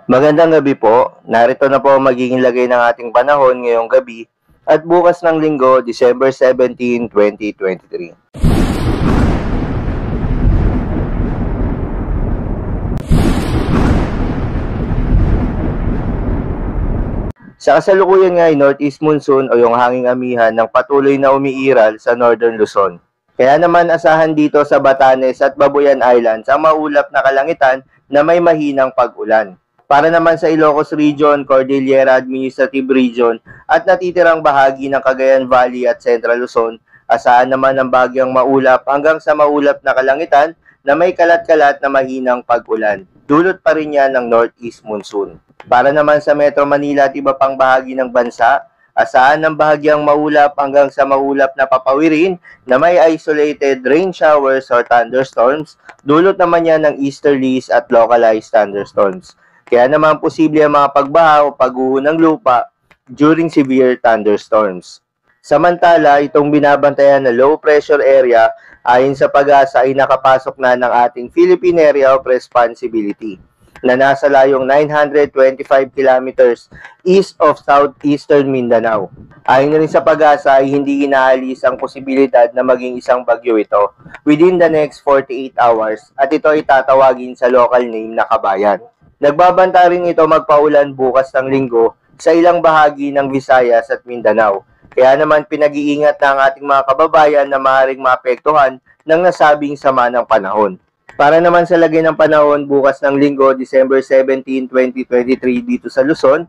Magandang gabi po. Narito na po ang magiging lagay ng ating panahon ngayong gabi at bukas ng linggo, December 17, 2023. Sa kasalukuyan nga ay Northeast Monsoon o yung hanging amihan ng patuloy na umiiral sa Northern Luzon. Kaya naman asahan dito sa Batanes at Babuyan Islands ang maulap na kalangitan na may mahinang pag-ulan. Para naman sa Ilocos Region, Cordillera Administrative Region at natitirang bahagi ng Cagayan Valley at Central Luzon, asahan naman ang bagyang maulap hanggang sa maulap na kalangitan na may kalat-kalat na mahinang pag-ulan. Dulot pa rin yan ng Northeast Monsoon. Para naman sa Metro Manila at iba pang bahagi ng bansa, asahan ng bahagyang maulap hanggang sa maulap na papawirin na may isolated rain showers or thunderstorms, dulot naman yan ng easterlies at localized thunderstorms. Kaya naman posible ang mga pagbaha o pagguho ng lupa during severe thunderstorms. Samantala, itong binabantayan na low pressure area ayon sa PAGASA ay nakapasok na ng ating Philippine Area of Responsibility na nasa layong 925 kilometers east of southeastern Mindanao. Ayon rin sa PAGASA ay hindi inaalis ang posibilidad na maging isang bagyo ito within the next 48 hours at ito ay tatawagin sa local name na Kabayan. Nagbabanta rin ito magpaulan bukas ng linggo sa ilang bahagi ng Visayas at Mindanao. Kaya naman pinag-iingat ng ating mga kababayan na maaaring maapektuhan ng nasabing sama ng panahon. Para naman sa lagay ng panahon bukas ng linggo, December 17, 2023 dito sa Luzon,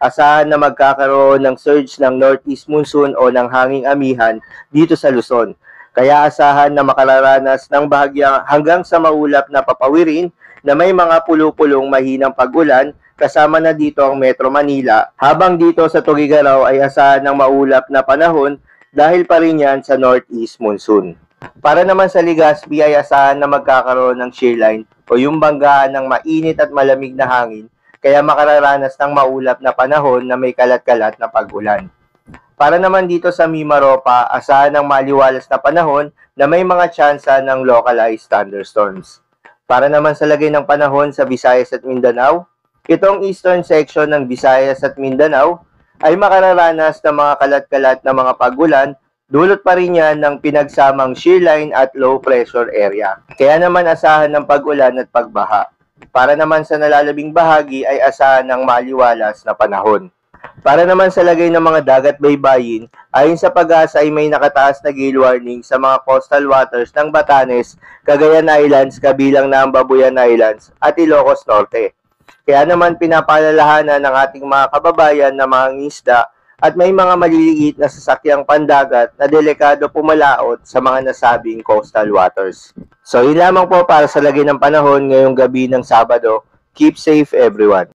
asahan na magkakaroon ng surge ng Northeast Monsoon o ng hanging amihan dito sa Luzon. Kaya asahan na makararanas ng bahagya hanggang sa maulap na papawirin na may mga pulo-pulong mahinang pag-ulan kasama na dito ang Metro Manila, habang dito sa Tugigaraw ay asahan ng maulap na panahon dahil pa rin yan sa Northeast Monsoon. Para naman sa Legazpi ay asahan na magkakaroon ng shearline o yung banggaan ng mainit at malamig na hangin kaya makararanas ng maulap na panahon na may kalat-kalat na pag-ulan. Para naman dito sa Mimaropa, asahan ng maliwalas na panahon na may mga tsansa ng localized thunderstorms. Para naman sa lagay ng panahon sa Visayas at Mindanao, itong eastern section ng Visayas at Mindanao ay makararanas ng mga kalat-kalat na mga pag-ulan, dulot pa rin yan ng pinagsamang shearline at low pressure area. Kaya naman asahan ng pag-ulan at pagbaha. Para naman sa nalalabing bahagi ay asahan ng maliwalas na panahon. Para naman sa lagay ng mga dagat baybayin, ayon sa PAGASA ay may nakataas na gale warning sa mga coastal waters ng Batanes, Cagayan Islands, kabilang na ang Babuyan Islands at Ilocos Norte. Kaya naman pinapaalalahanan ng ating mga kababayan na mga ngisda at may mga maliliit na sasakyang pandagat na delikado pumalaot sa mga nasabing coastal waters. So yun lamang po para sa lagay ng panahon ngayong gabi ng Sabado. Keep safe everyone.